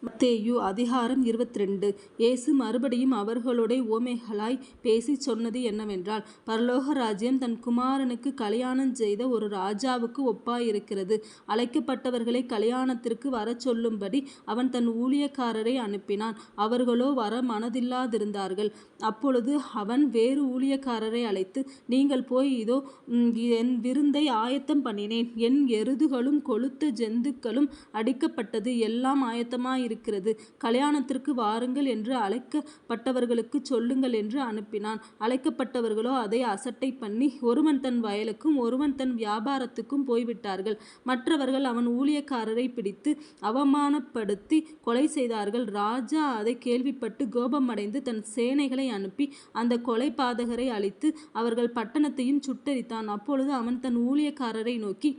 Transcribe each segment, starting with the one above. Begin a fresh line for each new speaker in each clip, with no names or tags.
மத்தேயு அதிகாரம் 22. இயேசு மறுபடியும் அவர்களோட உவமைகளாய் பேசிச் சொன்னது என்னவென்றால், பரலோக ராஜ்யம் தன் குமாரனுக்கு கல்யாணம் செய்த ஒரு ராஜாவுக்கு ஒப்பாயிருக்கிறது. அழைக்கப்பட்டவர்களை கல்யாணத்திற்கு வரச் சொல்லும்படி அவன் தன் ஊழியக்காரரை அனுப்பினான். அவர்களோ வர மனதில்லாதிருந்தார்கள். அப்பொழுது அவன் வேறு ஊழியக்காரரை அழைத்து, நீங்கள் போய், இதோ என் விருந்தை ஆயத்தம் பண்ணினேன், என் எருதுகளும் கொழுத்த ஜந்துக்களும் அடிக்கப்பட்டது, எல்லாம் ஆயத்தமாய் இருக்கிறது, கல்யாணத்திற்கு வாருங்கள் என்று அழைக்கப்பட்டவர்களுக்கு சொல்லுங்கள் என்று அனுப்பினான். அழைக்கப்பட்டவர்களோ அதை அசட்டை பண்ணி ஒருவன் தன் வயலுக்கும் ஒருவன் தன் வியாபாரத்துக்கும் போய்விட்டார்கள். மற்றவர்கள் அவன் ஊழியக்காரரை பிடித்து அவமானப்படுத்தி கொலை செய்தார்கள். ராஜா அதை கேள்விப்பட்டு கோபமடைந்து தன் சேனைகளை அனுப்பி அந்த கொலைபாதகரை அழித்து அவர்கள் பட்டணத்தையும் சுட்டெரித்தான். அப்பொழுது அவன் தன் ஊழியக்காரரை நோக்கி,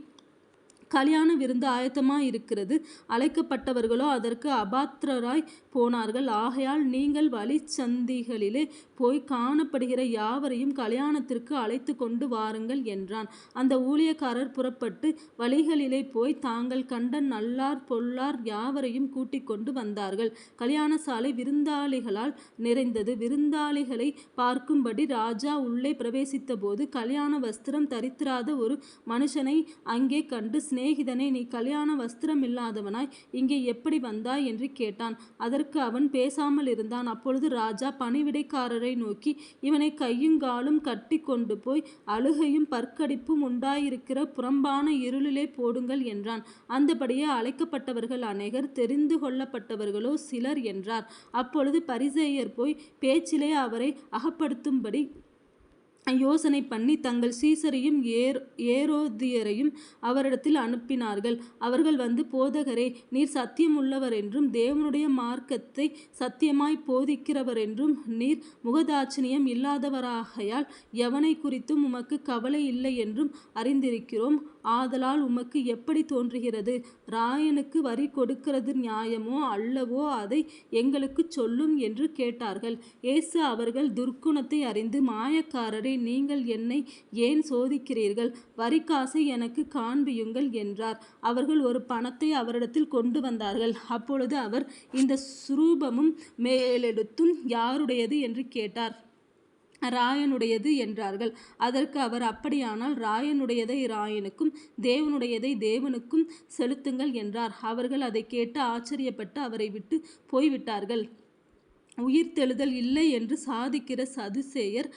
கல்யாண விருந்து ஆயத்தமாயிருக்கிறது, அழைக்கப்பட்டவர்களோ அதற்கு அபாத்திரராய் போனார்கள். ஆகையால் நீங்கள் வழிச்சந்திகளிலே போய் காணப்படுகிற யாவரையும் கல்யாணத்திற்கு அழைத்து கொண்டு வாருங்கள் என்றான். அந்த ஊழியக்காரர் புறப்பட்டு வழிகளிலே போய் தாங்கள் கண்ட நல்லார் பொல்லார் யாவரையும் கூட்டிக் கொண்டு வந்தார்கள். கல்யாண சாலை விருந்தாளிகளால் நிறைந்தது. விருந்தாளிகளை பார்க்கும்படி ராஜா உள்ளே பிரவேசித்த போது கல்யாண வஸ்திரம் தரித்திராத ஒரு மனுஷனை அங்கே கண்டு, சிநேகிதனே, நீ கல்யாண வஸ்திரம் இல்லாதவனாய் இங்கே எப்படி வந்தாய் என்று கேட்டான். அதற்கு அவன் பேசாமல் இருந்தான். அப்பொழுது ராஜா பணிவிடைக்காரரை நோக்கி, இவனை கையுங்காலும் கட்டி கொண்டு போய் அழுகையும் பற்கடிப்பும் உண்டாயிருக்கிற புறம்பான இருளிலே போடுங்கள் என்றான். அந்தபடியே அழைக்கப்பட்டவர்கள் அநேகர், தெரிந்து கொள்ளப்பட்டவர்களோ சிலர் என்றார். அப்பொழுது பரிசேயர் போய் பேச்சிலே அவரை அகப்படுத்தும்படி யோசனை பண்ணி தங்கள் சீசரையும் ஏரோதியரையும் அவரிடத்தில் அனுப்பினார்கள். அவர்கள் வந்து, போதகரே, நீர் சத்தியம் உள்ளவர் என்றும் தேவனுடைய மார்க்கத்தை சத்தியமாய் போதிக்கிறவர் என்றும் நீர் முகதாட்சிணியம் இல்லாதவராகையால் எவனை குறித்தும் உமக்கு கவலை இல்லை என்றும் அறிந்திருக்கிறோம். ஆதலால் உமக்கு எப்படி தோன்றுகிறது? ராயனுக்கு வரி கொடுக்கிறது நியாயமோ அல்லவோ, அதை எங்களுக்கு சொல்லும் என்று கேட்டார்கள். இயேசு அவர்கள் துர்க்குணத்தை அறிந்து, மாயக்காரரே, நீங்கள் என்னை ஏன் சோதிக்கிறீர்கள்? வரிக்காசை எனக்கு காண்பியுங்கள் என்றார். அவர்கள் ஒரு பணத்தை அவரிடத்தில் கொண்டு வந்தார்கள். அப்பொழுது அவர், இந்த சுரூபமும் மேலெடுத்தும் யாருடையது என்று கேட்டார். ராயனுடையது என்றார்கள். அதற்கு அவர், அப்படியானால் ராயனுடையதை ராயனுக்கும் தேவனுடையதை தேவனுக்கும் செலுத்துங்கள் என்றார். அவர்கள் அதை கேட்டு ஆச்சரியப்பட்டு அவரை விட்டு போய்விட்டார்கள். உயிர்த்தெழுதல் இல்லை என்று சாதிக்கிற சதுசேயர்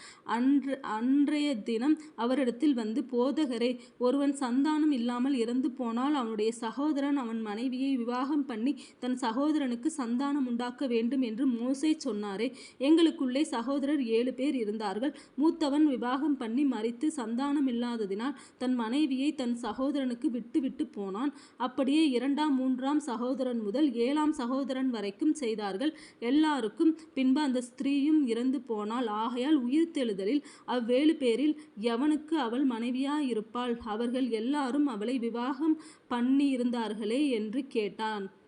அன்றைய தினம் அவரிடத்தில் வந்து, போதகரே, ஒருவன் சந்தானம் இல்லாமல் இறந்து போனால் அவனுடைய சகோதரன் அவன் மனைவியை விவாகம் பண்ணி தன் சகோதரனுக்கு சந்தானம் உண்டாக்க வேண்டும் என்று மோசே சொன்னாரே. எங்களுக்குள்ளே சகோதரர் 7 பேர் இருந்தார்கள். மூத்தவன் விவாகம் பண்ணி மரித்து சந்தானம் இல்லாததினால் தன் மனைவியை தன் சகோதரனுக்கு விட்டு போனான். அப்படியே 2ஆம் 3ஆம் சகோதரன் முதல் 7ஆம் சகோதரன் வரைக்கும் செய்தார்கள். எல்லாருக்கும் பின்பு அந்த ஸ்திரீயும் இறந்து போனாள். ஆகையால் உயிர்த்தெழுதலில் 7 பேரில் எவனுக்கு அவள் மனைவியாயிருப்பாள்? அவர்கள் எல்லாரும் அவளை விவாகம் பண்ணியிருந்தார்களே என்று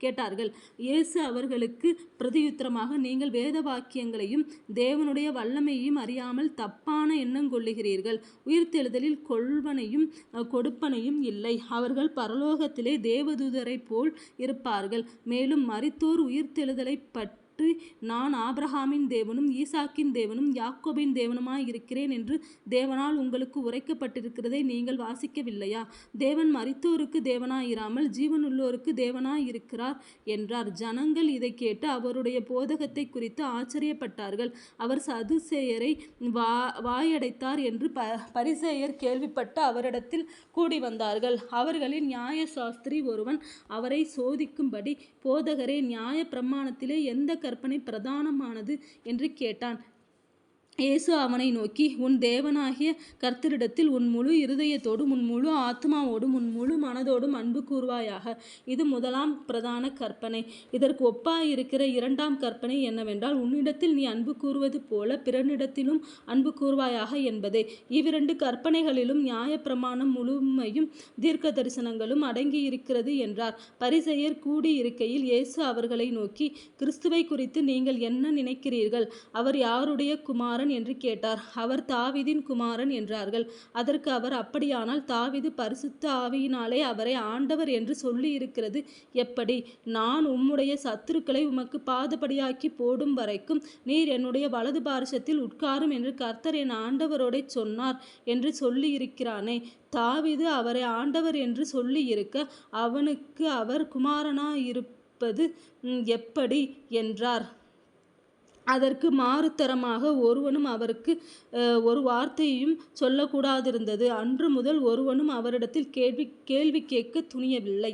கேட்டார்கள். இயேசு அவர்களுக்கு பிரதியுத்தரமாக, நீங்கள் வேத வாக்கியங்களையும் தேவனுடைய வல்லமையையும் அறியாமல் தப்பான எண்ணம் கொள்ளுகிறீர்கள். உயிர்த்தெழுதலில் கொள்வனையும் கொடுப்பனையும் இல்லை. அவர்கள் பரலோகத்திலே தேவதூதரை போல் இருப்பார்கள். மேலும் மரித்தோர் உயிர்த்தெழுதலை பற்றி, நான் ஆபிரகாமின் தேவனும் ஈசாக்கின் தேவனும் யாக்கோபின் தேவனுமாய் இருக்கிறேன் என்று தேவனால் உங்களுக்கு உரைக்கப்பட்டிருக்கிறதை நீங்கள் வாசிக்கவில்லையா? தேவன் மரித்தோருக்கு தேவனாயிராமல் ஜீவனுள்ளோருக்கு தேவனாய் இருக்கிறார் என்றார். ஜனங்கள் இதை கேட்டு அவருடைய போதகத்தை குறித்து ஆச்சரியப்பட்டார்கள். அவர் சதுசேயரை வாயடைத்தார் என்று பரிசேயர் கேள்விப்பட்டு அவரிடத்தில் கூடி வந்தார்கள். அவர்களின் நியாய சாஸ்திரி ஒருவன் அவரை சோதிக்கும்படி, போதகரே, நியாய பிரமாணத்திலே எந்த கற்பனை பிரதானமானது என்று கேட்டான். இயேசு அவனை நோக்கி, உன் தேவனாகிய கர்த்தரிடத்தில் உன் முழு இருதயத்தோடும் உன் முழு ஆத்மாவோடும் உன் முழு மனதோடும் அன்பு கூர்வாயாக. இது முதலாம் பிரதான கற்பனை. இதற்கு ஒப்பாயிருக்கிற 2ஆம் கற்பனை என்னவென்றால், உன்னிடத்தில் நீ அன்பு கூறுவது போல பிறனிடத்திலும் அன்பு கூர்வாயாக என்பதே. இவ்விரண்டு கற்பனைகளிலும் நியாயப்பிரமாணம் முழுமையும் தீர்க்க தரிசனங்களும் அடங்கியிருக்கிறது என்றார். பரிசேயர் கூடியிருக்கையில் இயேசு அவர்களை நோக்கி, கிறிஸ்துவை குறித்து நீங்கள் என்ன நினைக்கிறீர்கள்? அவர் யாருடைய குமாரன் குமாரன் என்று கேட்டார். அவர் தாவீதின் குமாரன் என்றார்கள். அதற்கு அவர், அப்படியானால் தாவீது பரிசுத்த ஆவியினாலே அவரை ஆண்டவர் என்று சொல்லியிருக்கிறது எப்படி? நான் உம்முடைய சத்துருக்களை உமக்கு பாதபடியாக்கி போடும் வரைக்கும் நீர் என்னுடைய வலது பார்சத்தில் உட்காரும் என்று கர்த்தர் என் ஆண்டவரோடே சொன்னார் என்று சொல்லியிருக்கிறானே. தாவீது அவரை ஆண்டவர் என்று சொல்லியிருக்க அவனுக்கு அவர் குமாரனாயிருப்பது எப்படி என்றார். அதற்கு மாறுத்தரமாக ஒருவனும் அவருக்கு ஒரு வார்த்தையும் சொல்லக்கூடாதிருந்தது. அன்று முதல் ஒருவனும் அவரிடத்தில் கேள்வி கேட்க துணியவில்லை.